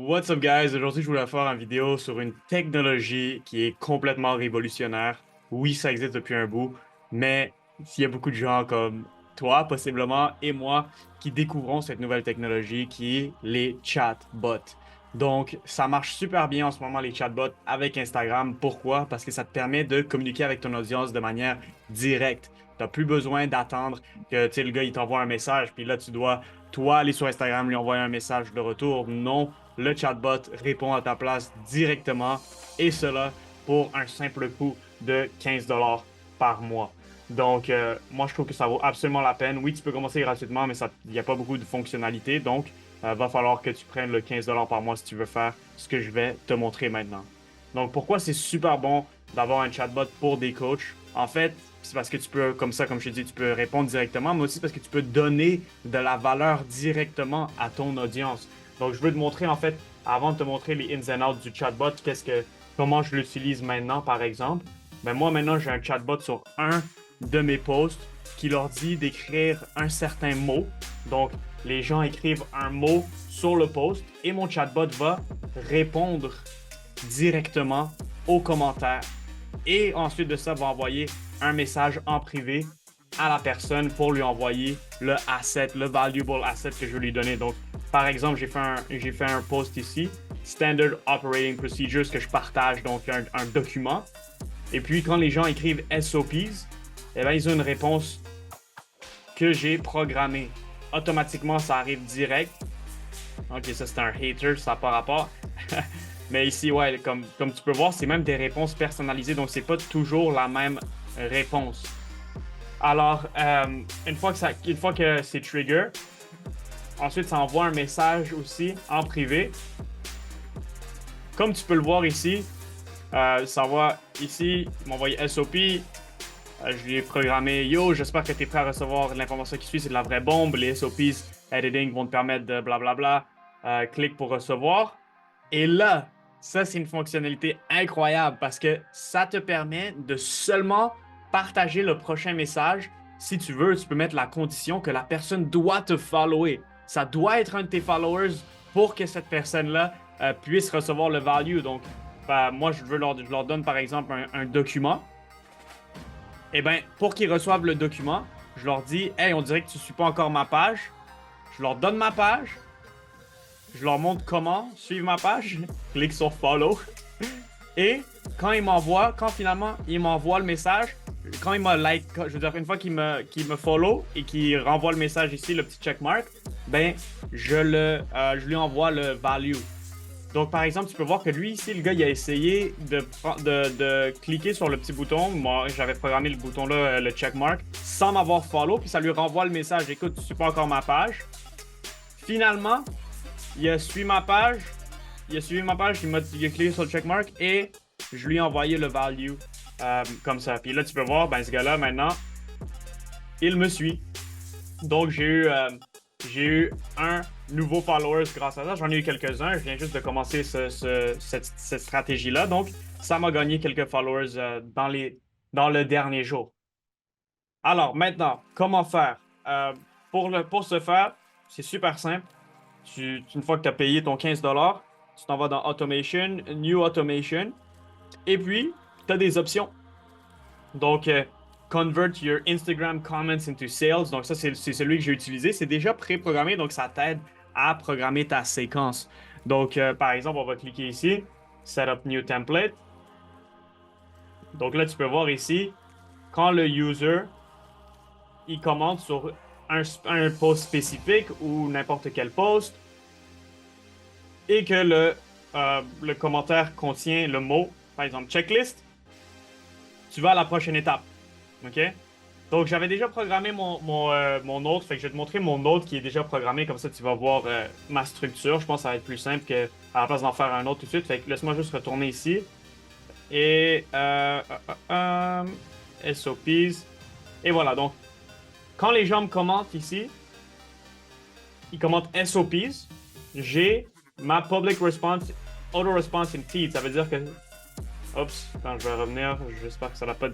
What's up guys? Aujourd'hui, je voulais faire une vidéo sur une technologie qui est complètement révolutionnaire. Oui, ça existe depuis un bout, mais il y a beaucoup de gens comme toi, possiblement, et moi, qui découvrons cette nouvelle technologie qui est les chatbots. Donc, ça marche super bien en ce moment, les chatbots avec Instagram. Pourquoi? Parce que ça te permet de communiquer avec ton audience de manière directe. Tu n'as plus besoin d'attendre que, tu sais, le gars, il t'envoie un message, puis là, tu dois, toi, aller sur Instagram, lui envoyer un message de retour. Non, le chatbot répond à ta place directement et cela pour un simple coût de 15 $ par mois. Donc, moi, je trouve que ça vaut absolument la peine. Oui, tu peux commencer gratuitement, mais il n'y a pas beaucoup de fonctionnalités. Donc, va falloir que tu prennes le 15 $ par mois si tu veux faire ce que je vais te montrer maintenant. Donc, pourquoi c'est super bon d'avoir un chatbot pour des coachs? En fait, c'est parce que tu peux, comme ça, comme je te dis, tu peux répondre directement, mais aussi parce que tu peux donner de la valeur directement à ton audience. Donc, je veux te montrer, en fait, avant de te montrer les ins and outs du chatbot, comment je l'utilise maintenant, par exemple. Ben, moi, maintenant, j'ai un chatbot sur un de mes posts qui leur dit d'écrire un certain mot. Donc, les gens écrivent un mot sur le post et mon chatbot va répondre directement aux commentaires. Et ensuite de ça, va envoyer un message en privé à la personne pour lui envoyer le asset, le valuable asset que je veux lui donner. Donc, par exemple, j'ai fait un post ici, Standard Operating Procedures, que je partage, donc un document. Et puis, quand les gens écrivent SOPs, eh bien, ils ont une réponse que j'ai programmée. Automatiquement, ça arrive direct. Ok, ça c'est un hater, ça n'a pas rapport. Mais ici, ouais, comme tu peux voir, c'est même des réponses personnalisées, donc c'est pas toujours la même réponse. Alors, une fois que c'est trigger, ensuite ça envoie un message aussi en privé. Comme tu peux le voir ici, ça envoie ici, il m'a envoyé SOP. Je lui ai programmé Yo, j'espère que tu es prêt à recevoir l'information qui suit, c'est de la vraie bombe. Les SOPs editing vont te permettre de blablabla. Clique pour recevoir. Et là, ça, c'est une fonctionnalité incroyable parce que ça te permet de seulement partager le prochain message. Si tu veux, tu peux mettre la condition que la personne doit te follower. Ça doit être un de tes followers pour que cette personne-là puisse recevoir le value. Donc, moi, je leur donne par exemple un document. Eh bien, pour qu'ils reçoivent le document, je leur dis Hey, on dirait que tu ne suis pas encore ma page. Je leur donne ma page. Je leur montre comment suivre ma page. Clique sur follow. Et quand finalement il m'envoie le message, quand il me like, je veux dire, une fois qu'il me follow et qu'il renvoie le message ici, le petit checkmark, ben, je lui envoie le value. Donc, par exemple, tu peux voir que lui, ici, le gars, il a essayé de cliquer sur le petit bouton. Moi, j'avais programmé le bouton là, le checkmark, sans m'avoir follow, puis ça lui renvoie le message. Écoute, tu ne suis pas encore ma page. Finalement, il a suivi ma page. Il a cliqué sur le checkmark et je lui ai envoyé le value comme ça. Puis là, tu peux voir, ben, ce gars-là, maintenant, il me suit. Donc, j'ai eu un nouveau followers grâce à ça. J'en ai eu quelques-uns. Je viens juste de commencer cette stratégie-là. Donc, ça m'a gagné quelques followers dans le dernier jour. Alors, maintenant, comment faire? Pour ce faire, c'est super simple. Une fois que tu as payé ton 15 $, tu t'en vas dans Automation, New Automation. Et puis, tu as des options. Donc, Convert your Instagram comments into sales. Donc, ça, c'est celui que j'ai utilisé. C'est déjà préprogrammé, donc ça t'aide à programmer ta séquence. Donc, par exemple, on va cliquer ici, Setup New Template. Donc là, tu peux voir ici, quand le user, il commente sur un post spécifique ou n'importe quel post, et que le commentaire contient le mot, par exemple, checklist, tu vas à la prochaine étape. OK? Donc, j'avais déjà programmé mon autre. Fait que je vais te montrer mon autre qui est déjà programmé. Comme ça, tu vas voir ma structure. Je pense que ça va être plus simple que à la place d'en faire un autre tout de suite. Fait que laisse-moi juste retourner ici. Et SOPs. Et voilà. Donc, quand les gens me commentent ici, ils commentent SOPs, j'ai ma public response, auto response in feed. Ça veut dire que. Oups, quand je vais revenir, j'espère que ça n'a pas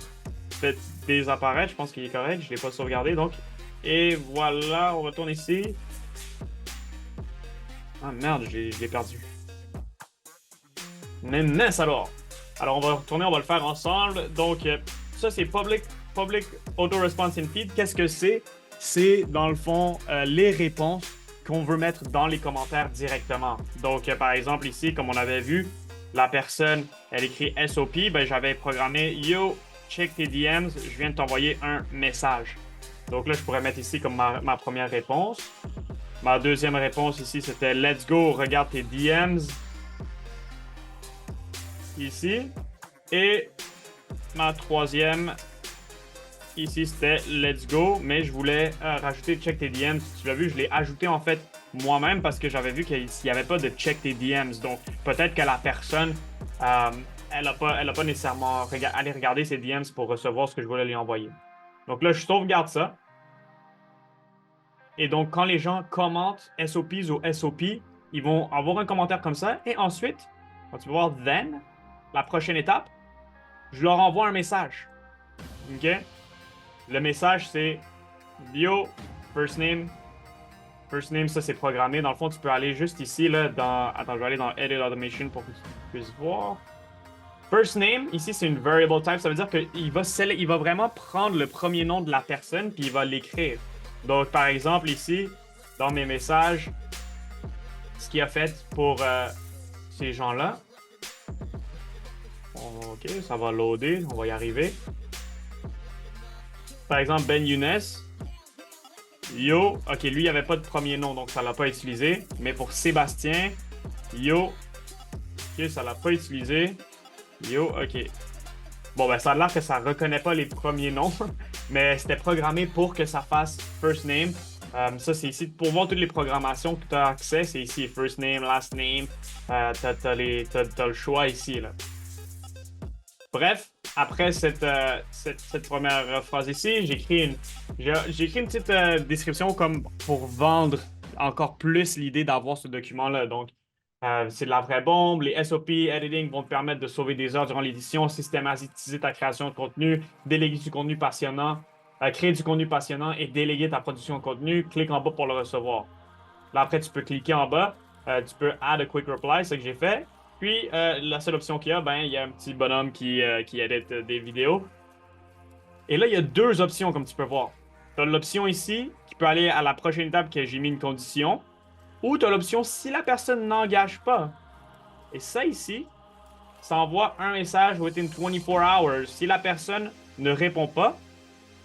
fait désapparaître. Je pense qu'il est correct. Je ne l'ai pas sauvegardé. Donc, et voilà, on retourne ici. Ah merde, je l'ai perdu. Mais mince alors! Alors, on va retourner, on va le faire ensemble. Donc, ça, c'est Public Auto Response in Feed. Qu'est-ce que c'est? C'est, dans le fond, les réponses qu'on veut mettre dans les commentaires directement. Donc, par exemple, ici, comme on avait vu, la personne, elle écrit SOP. Ben, j'avais programmé Yo, check tes DMs, je viens de t'envoyer un message. Donc là, je pourrais mettre ici comme ma première réponse. Ma deuxième réponse ici, c'était Let's go, regarde tes DMs. Ici. Et ma troisième, ici, c'était Let's go, mais je voulais rajouter Check tes DMs. Si tu l'as vu, je l'ai ajouté en fait moi-même parce que j'avais vu qu'il n'y avait pas de Check tes DMs. Donc, peut-être que la personne, elle n'a pas nécessairement allé regarder ses DMs pour recevoir ce que je voulais lui envoyer. Donc là, je sauvegarde ça. Et donc, quand les gens commentent SOPs ou SOP, ils vont avoir un commentaire comme ça. Et ensuite, quand tu vas voir Then, la prochaine étape, je leur envoie un message. OK? Le message, c'est Bio, first name. First name, ça, c'est programmé. Dans le fond, tu peux aller juste ici, là, dans... Attends, je vais aller dans Edit Automation pour que tu puisses voir. First name, ici, c'est une variable type. Ça veut dire qu'il va vraiment prendre le premier nom de la personne puis il va l'écrire. Donc, par exemple, ici, dans mes messages, ce qu'il a fait pour ces gens-là. OK, ça va loader. On va y arriver. Par exemple, Ben Younes. Yo. OK, lui, il n'y avait pas de premier nom, donc ça ne l'a pas utilisé. Mais pour Sébastien, Yo. OK, ça ne l'a pas utilisé. Yo, OK. Bon, ben, ça a l'air que ça ne reconnaît pas les premiers noms, mais c'était programmé pour que ça fasse first name. Ça, c'est ici. Pour voir toutes les programmations que tu as accès, c'est ici. First name, last name. T'as le choix ici, là. Bref, après cette première phrase ici, j'ai écrit une petite description comme pour vendre encore plus l'idée d'avoir ce document-là. Donc, c'est de la vraie bombe. Les SOP editing vont te permettre de sauver des heures durant l'édition, systématiser ta création de contenu, déléguer du contenu passionnant, créer du contenu passionnant et déléguer ta production de contenu. Clique en bas pour le recevoir. Là, après, tu peux cliquer en bas. Tu peux add a quick reply, c'est ce que j'ai fait. Puis, la seule option qu'il y a, ben, il y a un petit bonhomme qui edite des vidéos. Et là, il y a deux options, comme tu peux voir. Tu as l'option ici, qui peut aller à la prochaine étape que j'ai mis une condition. Ou tu as l'option si la personne n'engage pas. Et ça ici, ça envoie un message within 24 hours. Si la personne ne répond pas,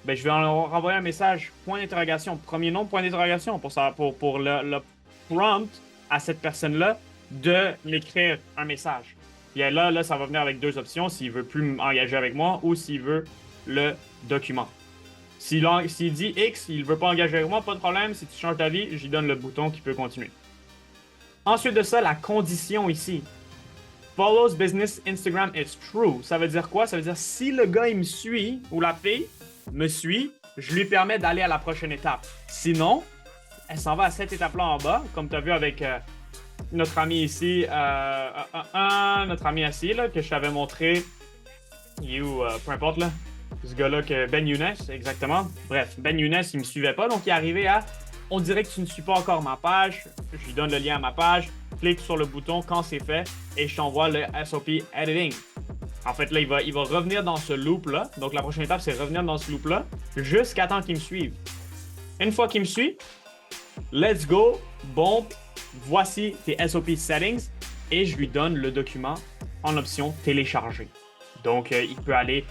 ben, je vais leur renvoyer un message point d'interrogation, premier nom, point d'interrogation, pour le prompt à cette personne-là de m'écrire un message. Puis là, ça va venir avec deux options, s'il veut plus m'engager avec moi ou s'il veut le document. S'il dit X, il ne veut pas engager avec moi, pas de problème. Si tu changes d'avis, je lui donne le bouton qui peut continuer. Ensuite de ça, la condition ici. Follows business Instagram is true. Ça veut dire quoi? Ça veut dire si le gars, il me suit ou la fille me suit, je lui permets d'aller à la prochaine étape. Sinon, elle s'en va à cette étape-là en bas, comme tu as vu avec notre ami ici, notre ami assis, là, que je t'avais montré. Il est où? Peu importe, là. Ce gars-là, Ben Younes, exactement. Bref, Ben Younes, il me suivait pas, donc il est arrivé à on dirait que tu ne suis pas encore ma page. Je lui donne le lien à ma page, clique sur le bouton quand c'est fait et je t'envoie le SOP editing. En fait, là, il va revenir dans ce loop-là. Donc, la prochaine étape, c'est revenir dans ce loop-là jusqu'à temps qu'il me suive. Une fois qu'il me suit, let's go, bon, voici tes SOP settings et je lui donne le document en option télécharger. Donc, il peut aller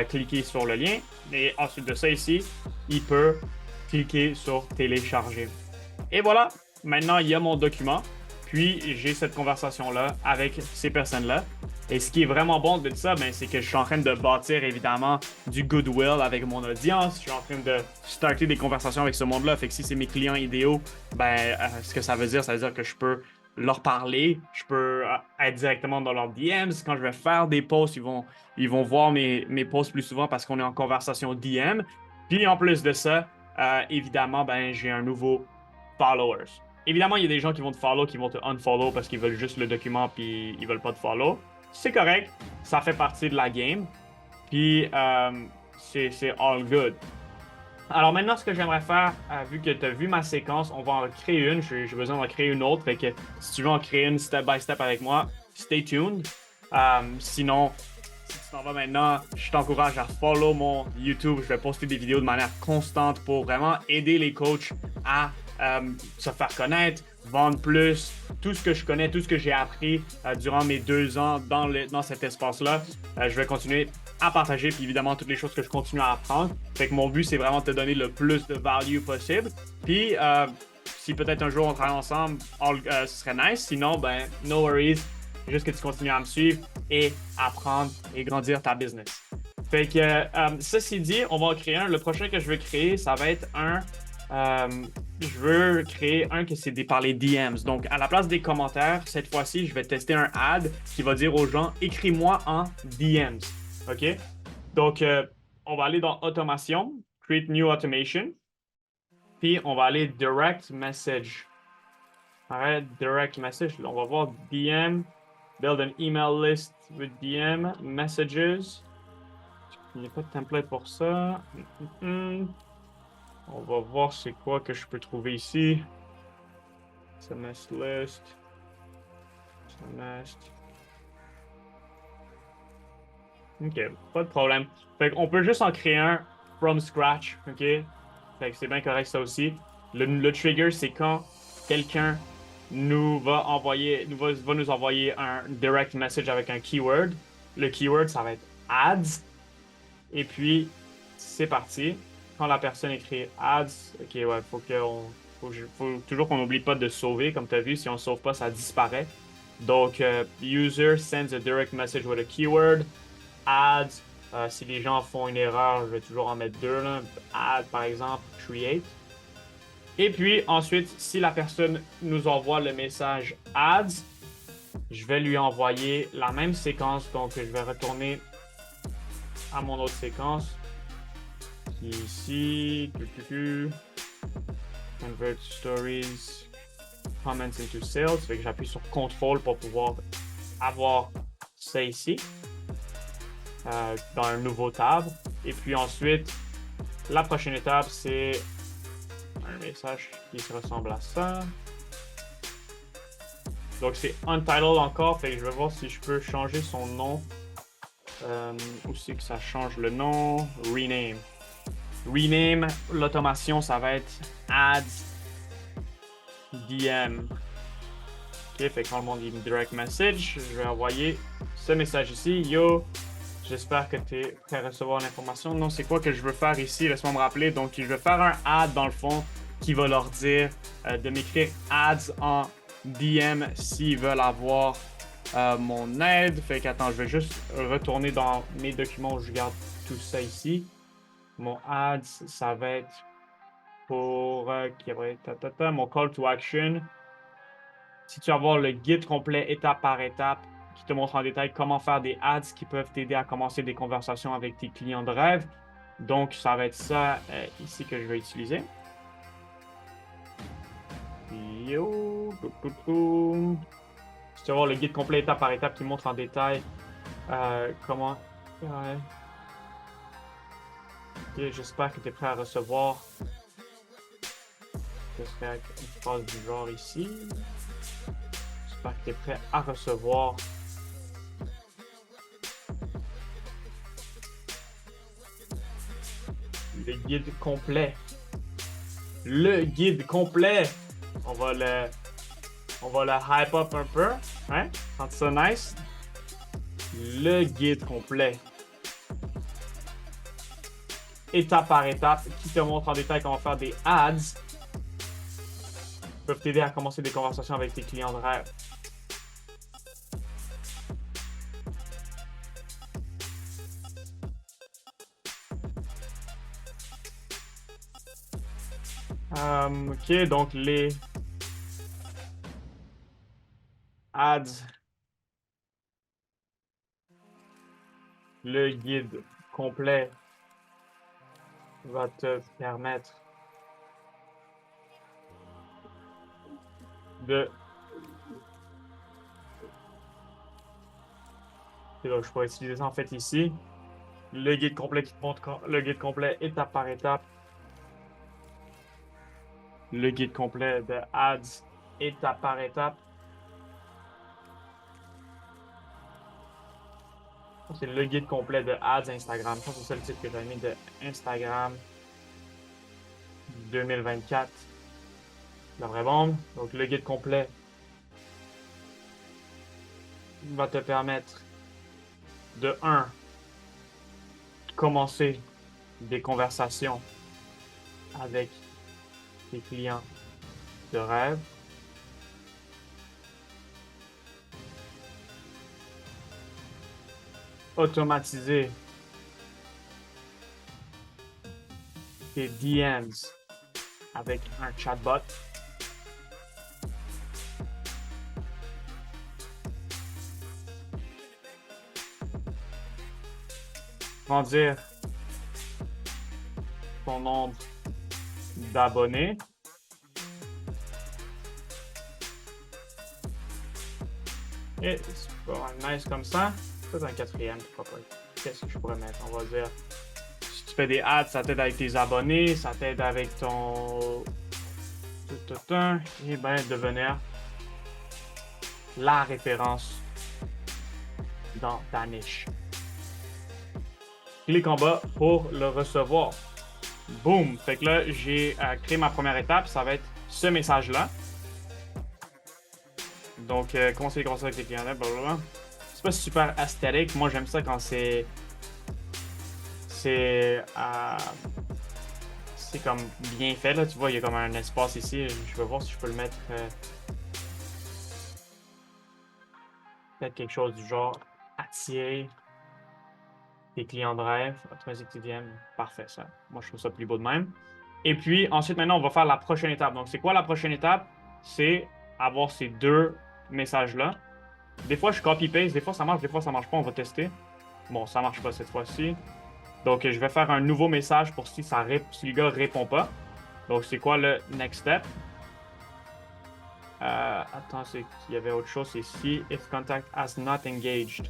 cliquer sur le lien et ensuite de ça ici, il peut cliquer sur télécharger. Et voilà, maintenant, il y a mon document. Puis, j'ai cette conversation-là avec ces personnes-là. Et ce qui est vraiment bon de ça, ben, c'est que je suis en train de bâtir, évidemment, du goodwill avec mon audience. Je suis en train de starter des conversations avec ce monde-là. Fait que si c'est mes clients idéaux, ben, ce que ça veut dire que je peux leur parler. Je peux être directement dans leurs DMs. Quand je vais faire des posts, ils vont voir mes posts plus souvent parce qu'on est en conversation DM. Puis, en plus de ça, évidemment, ben, j'ai un nouveau followers. Évidemment, il y a des gens qui vont te follow, qui vont te unfollow parce qu'ils veulent juste le document puis ils veulent pas te follow. C'est correct, ça fait partie de la game. Puis c'est all good. Alors maintenant, ce que j'aimerais faire, vu que tu as vu ma séquence, on va en créer une. J'ai besoin d'en créer une autre. Fait que si tu veux en créer une step by step avec moi, stay tuned. Sinon, si tu t'en vas maintenant, je t'encourage à follow mon YouTube. Je vais poster des vidéos de manière constante pour vraiment aider les coachs à se faire connaître, vendre plus, tout ce que je connais, tout ce que j'ai appris durant mes 2 ans dans cet espace-là. Je vais continuer à partager, puis évidemment, toutes les choses que je continue à apprendre. Fait que mon but, c'est vraiment de te donner le plus de value possible. Puis, si peut-être un jour on travaille ensemble, ce serait nice. Sinon, ben, no worries. Juste que tu continues à me suivre et apprendre et grandir ta business. Fait que, ceci dit, on va en créer un. Le prochain que je veux créer, ça va être un. Je veux créer un que c'est par les DMs. Donc, à la place des commentaires, cette fois-ci, je vais tester un ad qui va dire aux gens, écris-moi en DMs. OK? Donc, on va aller dans Automation, Create New Automation. Puis, on va aller Direct Message. Arrête, Direct Message. On va voir DM. Build an email list with DM. Messages. Il n'y a pas de template pour ça. On va voir c'est quoi que je peux trouver ici. SMS list. SMS. OK, pas de problème. Fait qu'on peut juste en créer un from scratch, OK? Fait que c'est bien correct ça aussi. Le trigger, c'est quand quelqu'un va nous envoyer un direct message avec un keyword. Le keyword, ça va être ads. Et puis, c'est parti. Quand la personne écrit ads, OK, ouais, faut toujours qu'on n'oublie pas de sauver. Comme tu as vu, si on ne sauve pas, ça disparaît. Donc, user sends a direct message with a keyword. Ads, si les gens font une erreur, je vais toujours en mettre deux. Là. Add, par exemple, create. Et puis, ensuite, si la personne nous envoie le message ads, je vais lui envoyer la même séquence. Donc, je vais retourner à mon autre séquence. Qui est ici. Convert stories. Comments into sales. Fait que j'appuie sur contrôle pour pouvoir avoir ça ici. Dans un nouveau tab. Et puis ensuite, la prochaine étape, c'est un message qui se ressemble à ça. Donc c'est Untitled encore. Fait que je vais voir si je peux changer son nom. Aussi que ça change le nom. Rename. Rename, l'automation, ça va être Ads DM. Ok, fait que quand le monde dit direct message, je vais envoyer ce message ici. Yo, j'espère que tu es prêt à recevoir l'information. Non, c'est quoi que je veux faire ici? Laisse-moi me rappeler. Donc, je vais faire un ad dans le fond qui va leur dire de m'écrire ads en DM s'ils veulent avoir mon aide. Fait qu'attends, je vais juste retourner dans mes documents où je garde tout ça ici. Mon ads, ça va être pour mon call to action. Si tu veux avoir le guide complet étape par étape qui te montre en détail comment faire des ads qui peuvent t'aider à commencer des conversations avec tes clients de rêve. Donc, ça va être ça ici que je vais utiliser. Yo, si tu veux avoir le guide complet étape par étape qui montre en détail comment... Ouais. Okay, j'espère que tu es prêt à recevoir. Ce serait une phrase du genre ici. J'espère que tu es prêt à recevoir le guide complet. Le guide complet. On va le hype up un peu. Hein? Quand ça nice. Le guide complet. Étape par étape, qui te montre en détail comment faire des ads. Peuvent t'aider à commencer des conversations avec tes clients de rêve. OK, donc les ads, le guide complet va te permettre de... Et donc, je pourrais utiliser ça en fait ici. Le guide complet qui te montre le guide complet étape par étape. Le guide complet de ads étape par étape. C'est le guide complet de Ads Instagram. Je pense que c'est ça le titre que j'avais mis de Instagram 2024. La vraie bombe. Donc, le guide complet va te permettre de 1. Commencer des conversations avec tes clients de rêve. Automatiser tes DMs avec un chatbot. Grandir ton nombre d'abonnés. Et c'est pas mal nice comme ça. C'est un 4e, pourquoi pas. Qu'est-ce que je pourrais mettre? On va dire, si tu fais des ads, ça t'aide avec tes abonnés, ça t'aide avec ton... Et bien, devenir la référence dans ta niche. Clique en bas pour le recevoir. Boom! Fait que là, j'ai créé ma première étape. Ça va être ce message-là. Donc, commencer les conversations avec les clients, blablabla. C'est pas super esthétique. Moi, j'aime ça quand c'est comme bien fait. Là. Tu vois, il y a comme un espace ici. Je vais voir si je peux le mettre. Peut-être quelque chose du genre attirer tes clients de rêve, automatiser tes DM. Parfait, ça. Moi, je trouve ça plus beau de même. Et puis, ensuite, maintenant, on va faire la prochaine étape. Donc, c'est quoi la prochaine étape? C'est avoir ces 2 messages-là. Des fois, je copy-paste. Des fois, ça marche. Des fois, ça marche pas. On va tester. Bon, ça marche pas cette fois-ci. Donc, je vais faire un nouveau message pour si le gars répond pas. Donc, c'est quoi le next step? Attends, il y avait autre chose. C'est si if contact has not engaged.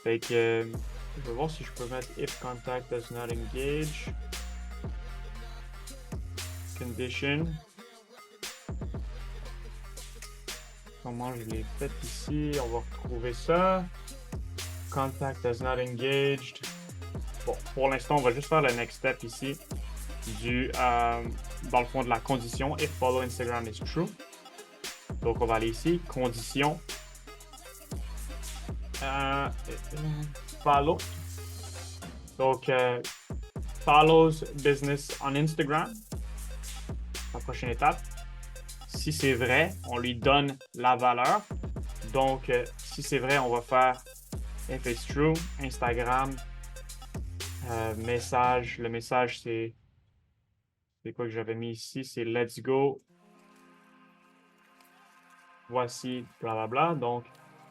Fait que je vais voir si je peux mettre if contact does not engage. Condition. Comment je l'ai fait ici? On va retrouver ça. Contact does not engaged. Bon, pour l'instant, on va juste faire le next step ici dans le fond de la condition if follow Instagram is true. Donc, on va aller ici, condition. Follow. Donc, follows business on Instagram. La prochaine étape. Si c'est vrai, on lui donne la valeur. Donc, si c'est vrai, on va faire if it's true, Instagram, message. Le message, c'est quoi que j'avais mis ici? C'est let's go. Voici, blablabla. Donc,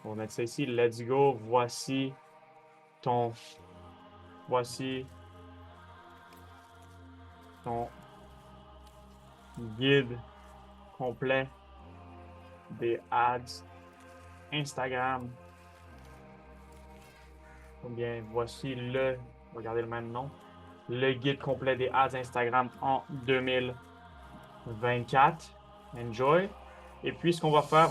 on va mettre ça ici. Let's go. Voici ton guide complet des ads Instagram. Ou bien, voici regardez le même nom, le guide complet des ads Instagram en 2024. Enjoy. Et puis, ce qu'on va faire,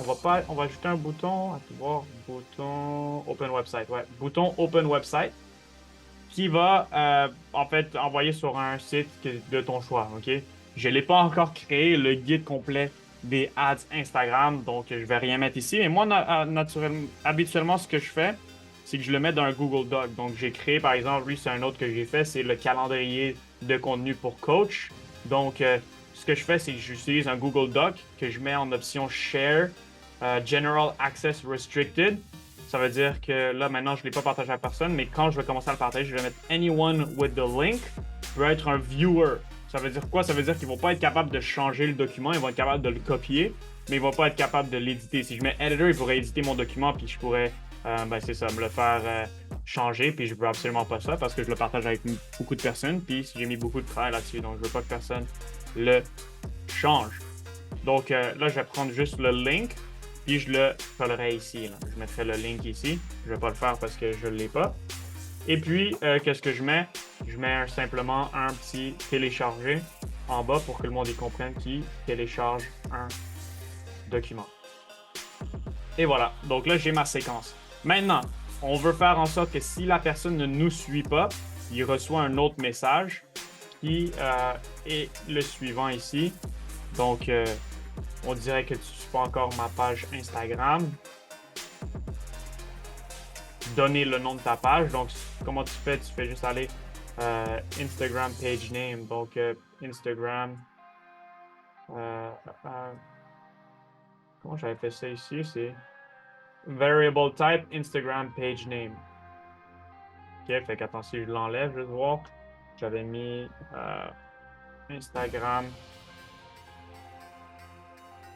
on va ajouter un bouton, à tout voir, bouton Open Website. Ouais, bouton Open Website qui va, en fait, envoyer sur un site de ton choix, OK? Je ne l'ai pas encore créé, le guide complet des ads Instagram, donc je ne vais rien mettre ici. Et moi, habituellement, ce que je fais, c'est que je le mets dans un Google Doc. Donc, j'ai créé, par exemple, lui, c'est un autre que j'ai fait, c'est le calendrier de contenu pour coach. Donc, ce que je fais, c'est que j'utilise un Google Doc que je mets en option Share, General Access Restricted. Ça veut dire que là, maintenant, je ne l'ai pas partagé à personne, mais quand je vais commencer à le partager, je vais mettre Anyone with the link peut être un viewer. Ça veut dire quoi? Ça veut dire qu'ils ne vont pas être capables de changer le document, ils vont être capables de le copier, mais ils ne vont pas être capables de l'éditer. Si je mets Editor, ils pourraient éditer mon document, puis je pourrais, c'est ça, me le faire changer, puis je veux absolument pas ça parce que je le partage avec beaucoup de personnes, puis j'ai mis beaucoup de travail là-dessus, donc je veux pas que personne le change. Donc là, je vais prendre juste le link, puis je le collerai ici. Là. Je mettrai le link ici. Je ne vais pas le faire parce que je ne l'ai pas. Et puis, qu'est-ce que je mets? Je mets simplement un petit télécharger en bas pour que le monde y comprenne qui télécharge un document. Et voilà. Donc là, j'ai ma séquence. Maintenant, on veut faire en sorte que si la personne ne nous suit pas, il reçoit un autre message qui est le suivant ici. Donc, on dirait que tu ne suis pas encore ma page Instagram. Donner le nom de ta page. Donc, comment tu fais? Tu fais juste aller Instagram page name. Donc, Instagram. Comment j'avais fait ça ici? C'est variable type Instagram page name. Ok, fait qu'attends, si je l'enlève, je vais voir. J'avais mis Instagram.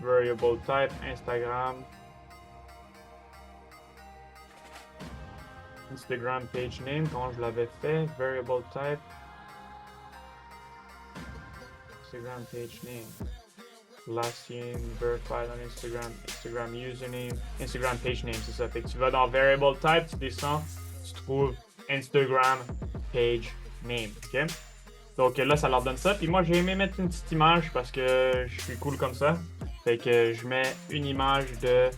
Variable type Instagram. Instagram page name, quand je l'avais fait, variable type, Instagram page name, last name, verified on Instagram, Instagram username, Instagram page name, c'est ça. Fait que tu vas dans variable type, tu descends, tu trouves Instagram page name, ok? Donc là, ça leur donne ça. Puis moi, j'ai aimé mettre une petite image parce que je suis cool comme ça. Fait que je mets une image de...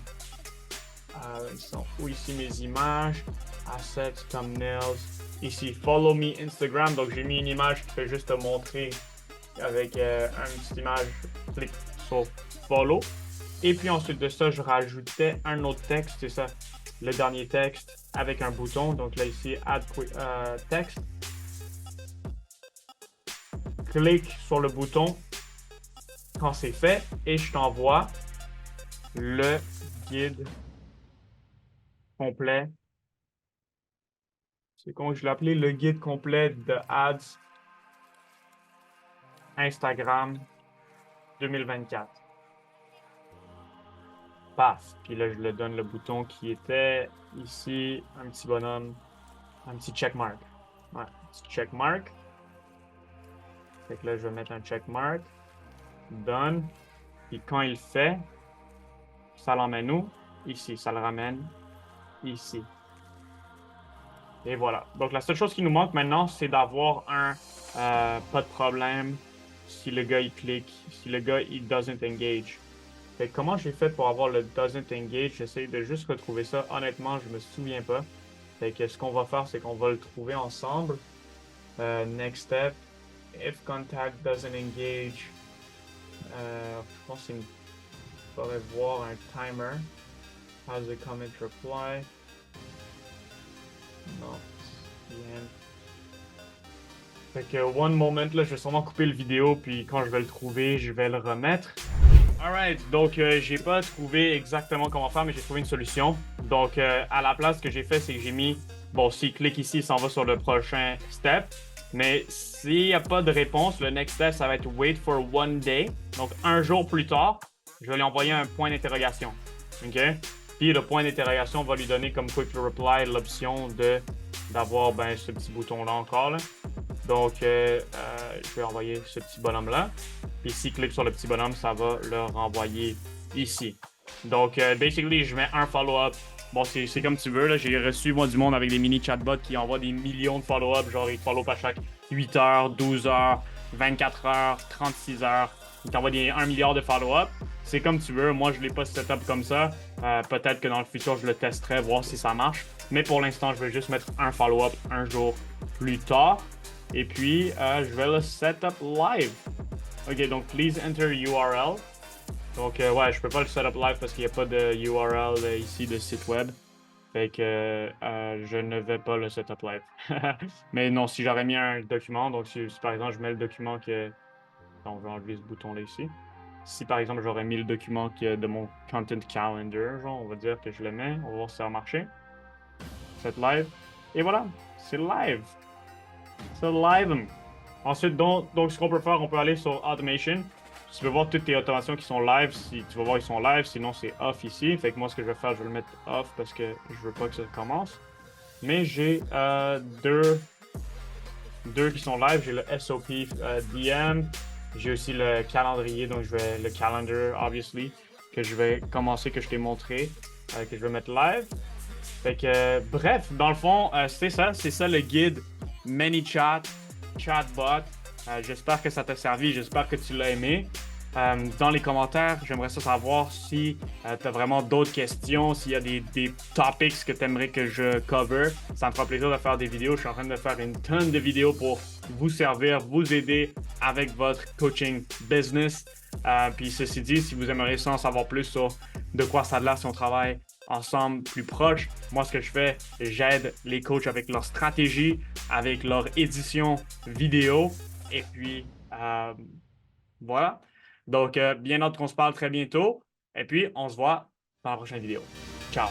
ils sont où ici mes images? Assets, thumbnails. Ici, follow me Instagram. Donc, j'ai mis une image qui fait juste te montrer avec une petite image. Clique sur follow. Et puis ensuite de ça, je rajoutais un autre texte. C'est ça, le dernier texte avec un bouton. Donc là, ici, add text. Clique sur le bouton quand c'est fait et je t'envoie le guide complet. C'est comment je l'ai appelé, le guide complet de Ads Instagram 2024. Paf! Puis là, je le donne le bouton qui était ici, un petit bonhomme, un petit checkmark. Ouais, un petit checkmark. Fait que là, je vais mettre un checkmark. Done. Puis quand il fait, ça l'emmène où? Ici. Ça le ramène ici. Et voilà. Donc, la seule chose qui nous manque maintenant, c'est d'avoir un pas de problème si le gars, il clique, si le gars, il doesn't engage. Fait que comment j'ai fait pour avoir le doesn't engage? J'essaie de juste retrouver ça. Honnêtement, je me souviens pas. Fait que ce qu'on va faire, c'est qu'on va le trouver ensemble. Next step. If contact doesn't engage. Je pense qu'il faudrait voir un timer. Has a comment reply. Non. Bien. Fait que one moment, là, je vais sûrement couper le vidéo, puis quand je vais le trouver, je vais le remettre. Alright, donc j'ai pas trouvé exactement comment faire, mais j'ai trouvé une solution. Donc à la place, ce que j'ai fait, c'est que j'ai mis, bon, s'il clique ici, il s'en va sur le prochain step. Mais s'il n'y a pas de réponse, le next step, ça va être wait for one day. Donc un jour plus tard, je vais lui envoyer un point d'interrogation. OK? Puis le point d'interrogation va lui donner comme quick reply l'option d'avoir ben, ce petit bouton-là encore. Là. Donc, je vais envoyer ce petit bonhomme-là. Puis s'il clique sur le petit bonhomme, ça va le renvoyer ici. Donc, basically, je mets un follow-up. Bon, c'est comme tu veux. Là. J'ai reçu, moi, du monde avec des mini chatbots qui envoient des millions de follow-up. Genre, ils te follow à chaque 8 heures, 12 heures, 24 heures, 36 heures. Ils t'envoient 1 milliard de follow-up. C'est comme tu veux. Moi, je ne l'ai pas setup comme ça. Peut-être que dans le futur, je le testerai, voir si ça marche. Mais pour l'instant, je vais juste mettre un follow-up un jour plus tard. Et puis, je vais le setup live. OK, donc, please enter URL. Donc, ouais, je peux pas le setup live parce qu'il n'y a pas de URL ici de site web. Fait que je ne vais pas le setup live. Mais non, si j'aurais mis un document, donc si par exemple, je mets le document que... Donc, je vais enlever ce bouton-là ici. Si par exemple, j'aurais mis le document de mon content calendar, genre, on va dire que je le mets. On va voir si ça va marcher. Set live. Et voilà, c'est live. C'est live. Ensuite, donc, ce qu'on peut faire, on peut aller sur Automation. Tu veux voir toutes tes automations qui sont live. Si tu vas voir, ils sont live. Sinon, c'est off ici. Fait que moi, ce que je vais faire, je vais le mettre off parce que je veux pas que ça commence. Mais j'ai deux qui sont live. J'ai le SOP DM. J'ai aussi le calendrier. Donc, je vais le calendar, obviously, que je vais commencer, que je t'ai montré, que je vais mettre live. Fait que, bref, dans le fond, c'est ça le guide ManyChat, Chatbot. J'espère que ça t'a servi, j'espère que tu l'as aimé. dans les commentaires. J'aimerais ça savoir si tu as vraiment d'autres questions, s'il y a des topics que tu aimerais que je cover. Ça me fera plaisir de faire des vidéos. Je suis en train de faire une tonne de vidéos pour vous servir, vous aider avec votre coaching business. Puis ceci dit, si vous aimeriez ça en savoir plus sur de quoi ça a l'air si on travaille ensemble plus proche, moi ce que je fais, j'aide les coachs avec leur stratégie, avec leur édition vidéo. Et puis voilà. Donc, bien hâte qu'on se parle très bientôt. Et puis, on se voit dans la prochaine vidéo. Ciao!